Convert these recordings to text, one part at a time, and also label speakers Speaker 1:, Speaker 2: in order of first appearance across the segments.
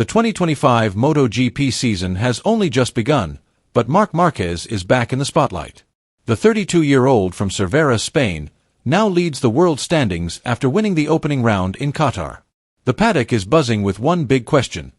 Speaker 1: The 2025 Motogp season has only just begun, but Marc Márquez is back in the spotlight. The 32-year-old from Cervera, Spain, now leads the world standings after winning the opening round in Qatar. The paddock is buzzing with one big question.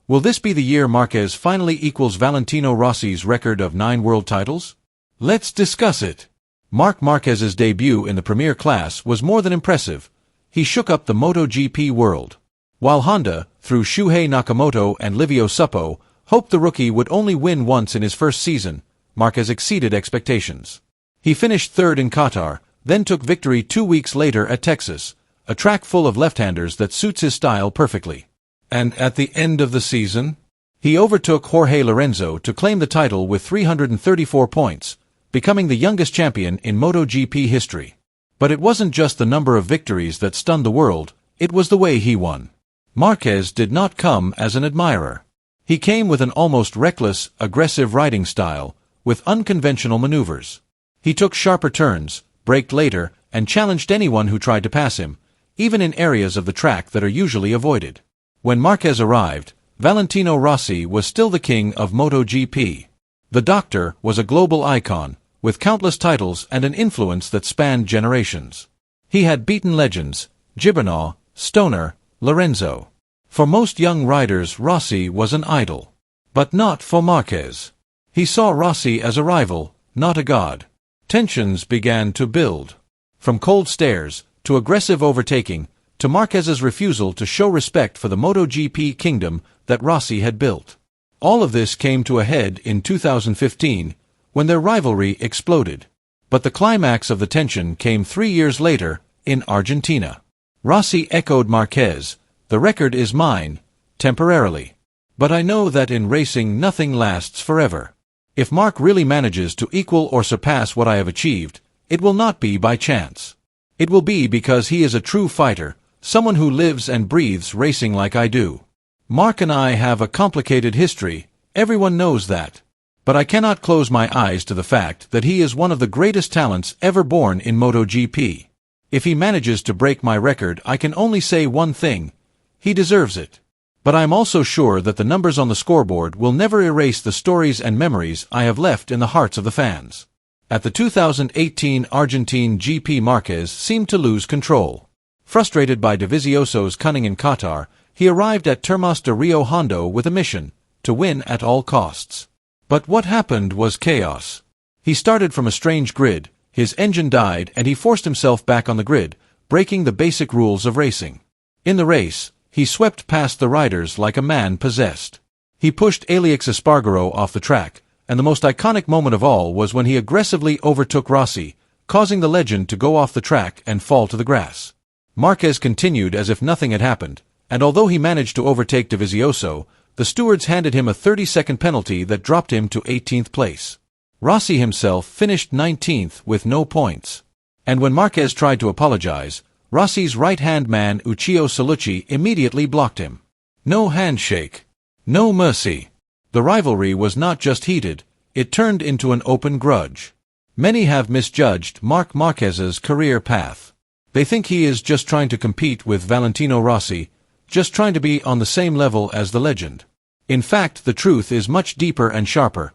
Speaker 1: Will this be the year Marquez finally equals Valentino Rossi's record of 9 world titles? Let's discuss it. Marc Márquez's debut in the Premier class was more than impressive. He shook up the MotoGP world. While Honda, through Shuhei Nakamoto and Livio Suppo, hoped the rookie would only win once in his first season, Marquez exceeded expectations. He finished third in Qatar, then took victory 2 weeks later at Texas, a track full of left-handers that suits his style perfectly. And at the end of the season, he overtook Jorge Lorenzo to claim the title with 334 points, becoming the youngest champion in MotoGP history. But it wasn't just the number of victories that stunned the world, it was the way he won. Marquez did not come as an admirer. He came with an almost reckless, aggressive riding style, with unconventional maneuvers. He took sharper turns, braked later, and challenged anyone who tried to pass him, even in areas of the track that are usually avoided. When Marquez arrived, Valentino Rossi was still the king of MotoGP. The Doctor was a global icon, with countless titles and an influence that spanned generations. He had beaten legends, Gibernau, Stoner, Lorenzo. For most young riders, Rossi was an idol. But not for Marquez. He saw Rossi as a rival, not a god. Tensions began to build. From cold stares, to aggressive overtaking, to Marquez's refusal to show respect for the MotoGP kingdom that Rossi had built. All of this came to a head in 2015, when their rivalry exploded. But the climax of the tension came 3 years later, in Argentina. Rossi echoed Marquez, "The record is mine, temporarily. But I know that in racing nothing lasts forever. If Marc really manages to equal or surpass what I have achieved, it will not be by chance. It will be because he is a true fighter, someone who lives and breathes racing like I do. Marc and I have a complicated history, everyone knows that. But I cannot close my eyes to the fact that he is one of the greatest talents ever born in MotoGP. If he manages to break my record, I can only say one thing: he deserves it. But I am also sure that the numbers on the scoreboard will never erase the stories and memories I have left in the hearts of the fans." At the 2018 Argentine GP, Marquez seemed to lose control. Frustrated by Dovizioso's cunning in Qatar, he arrived at Termas de Rio Hondo with a mission: to win at all costs. But what happened was chaos. He started from a strange grid, his engine died, and he forced himself back on the grid, breaking the basic rules of racing. In the race, he swept past the riders like a man possessed. He pushed Alex Espargaro off the track, and the most iconic moment of all was when he aggressively overtook Rossi, causing the legend to go off the track and fall to the grass. Marquez continued as if nothing had happened, and although he managed to overtake Dovizioso, the stewards handed him a 30-second penalty that dropped him to 18th place. Rossi himself finished 19th with no points. And when Marquez tried to apologize, Rossi's right-hand man Uccio Solucci immediately blocked him. No handshake. No mercy. The rivalry was not just heated, it turned into an open grudge. Many have misjudged Marc Márquez's career path. They think he is just trying to compete with Valentino Rossi, just trying to be on the same level as the legend. In fact, the truth is much deeper and sharper.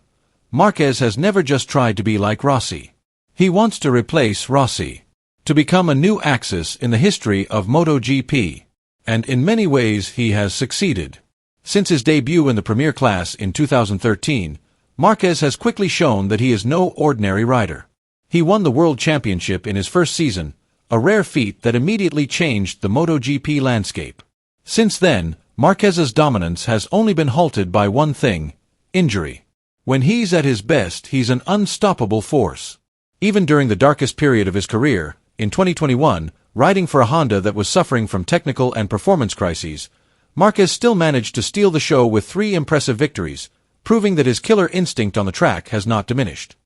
Speaker 1: Marquez has never just tried to be like Rossi. He wants to replace Rossi. To become a new axis in the history of MotoGP. And in many ways he has succeeded. Since his debut in the Premier class in 2013, Marquez has quickly shown that he is no ordinary rider. He won the World Championship in his first season, a rare feat that immediately changed the MotoGP landscape. Since then, Marquez's dominance has only been halted by one thing: injury. When he's at his best, he's an unstoppable force. Even during the darkest period of his career, in 2021, riding for a Honda that was suffering from technical and performance crises, Marquez still managed to steal the show with 3 impressive victories, proving that his killer instinct on the track has not diminished.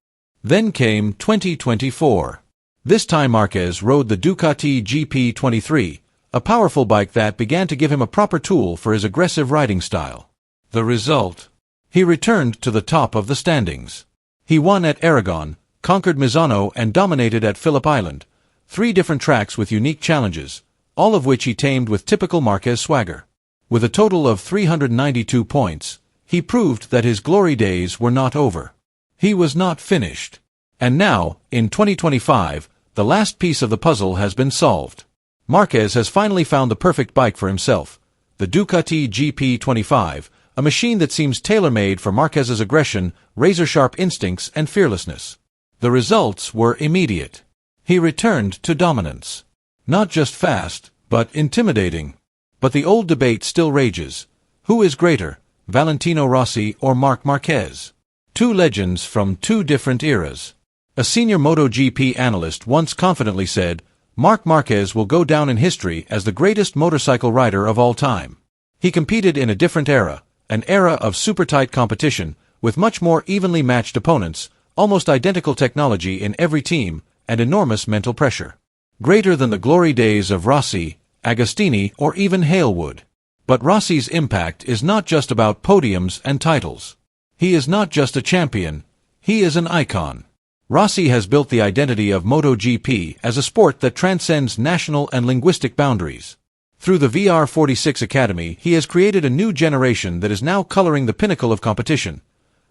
Speaker 1: Then came 2024. This time Marquez rode the Ducati GP23, a powerful bike that began to give him a proper tool for his aggressive riding style. The result? He returned to the top of the standings. He won at Aragon, conquered Misano, and dominated at Phillip Island, 3 different tracks with unique challenges, all of which he tamed with typical Marquez swagger. With a total of 392 points, he proved that his glory days were not over. He was not finished. And now, in 2025, the last piece of the puzzle has been solved. Marquez has finally found the perfect bike for himself, the Ducati GP25, a machine that seems tailor-made for Marquez's aggression, razor-sharp instincts, and fearlessness. The results were immediate. He returned to dominance. Not just fast, but intimidating. But the old debate still rages. Who is greater, Valentino Rossi or Marc Márquez? Two legends from two different eras. A senior Motogp analyst once confidently said, Marc Márquez will go down in history as the greatest motorcycle rider of all time. He competed in a different era, an era of super-tight competition, with much more evenly matched opponents, almost identical technology in every team, and enormous mental pressure. Greater than the glory days of Rossi, Agostini, or even Halewood. But Rossi's impact is not just about podiums and titles. He is not just a champion, he is an icon. Rossi has built the identity of MotoGP as a sport that transcends national and linguistic boundaries. Through the VR46 Academy, he has created a new generation that is now coloring the pinnacle of competition.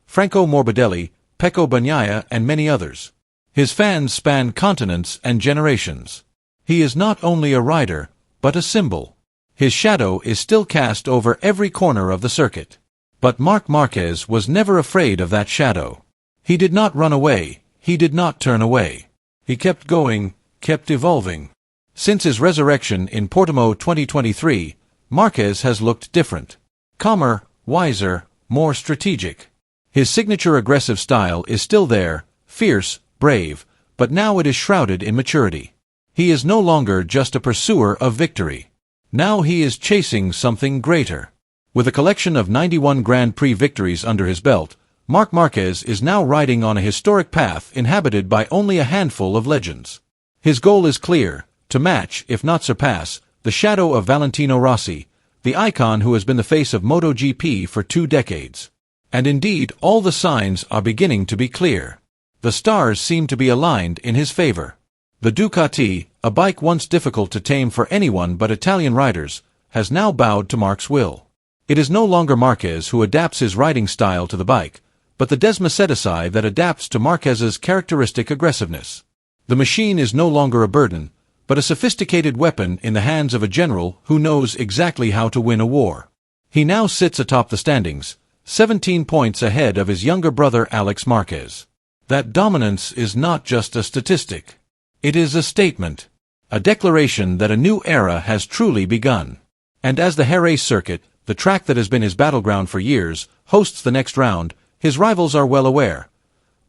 Speaker 1: Franco Morbidelli, Pecco Bagnaia, and many others. His fans span continents and generations. He is not only a rider, but a symbol. His shadow is still cast over every corner of the circuit. But Marc Márquez was never afraid of that shadow. He did not run away, he did not turn away. He kept going, kept evolving. Since his resurrection in Portimao 2023, Márquez has looked different. Calmer, wiser, more strategic. His signature aggressive style is still there, fierce, brave, but now it is shrouded in maturity. He is no longer just a pursuer of victory. Now he is chasing something greater. With a collection of 91 Grand Prix victories under his belt, Marc Márquez is now riding on a historic path inhabited by only a handful of legends. His goal is clear, to match, if not surpass, the shadow of Valentino Rossi, the icon who has been the face of MotoGP for 2 decades. And indeed, all the signs are beginning to be clear. The stars seem to be aligned in his favor. The Ducati, a bike once difficult to tame for anyone but Italian riders, has now bowed to Marc's will. It is no longer Marquez who adapts his riding style to the bike, but the Desmacetici that adapts to Marquez's characteristic aggressiveness. The machine is no longer a burden, but a sophisticated weapon in the hands of a general who knows exactly how to win a war. He now sits atop the standings, 17 points ahead of his younger brother Alex Marquez. That dominance is not just a statistic. It is a statement, a declaration that a new era has truly begun. And as the Jerez circuit, the track that has been his battleground for years, hosts the next round, his rivals are well aware.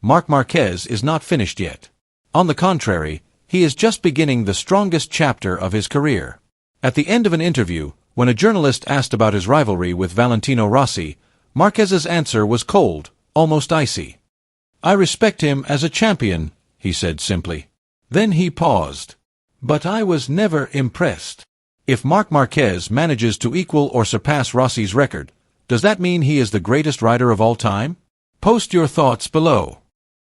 Speaker 1: Marc Márquez is not finished yet. On the contrary, he is just beginning the strongest chapter of his career. At the end of an interview, when a journalist asked about his rivalry with Valentino Rossi, Marquez's answer was cold, almost icy. "I respect him as a champion," he said simply. Then he paused. "But I was never impressed." If Marc Márquez manages to equal or surpass Rossi's record, does that mean he is the greatest rider of all time? Post your thoughts below.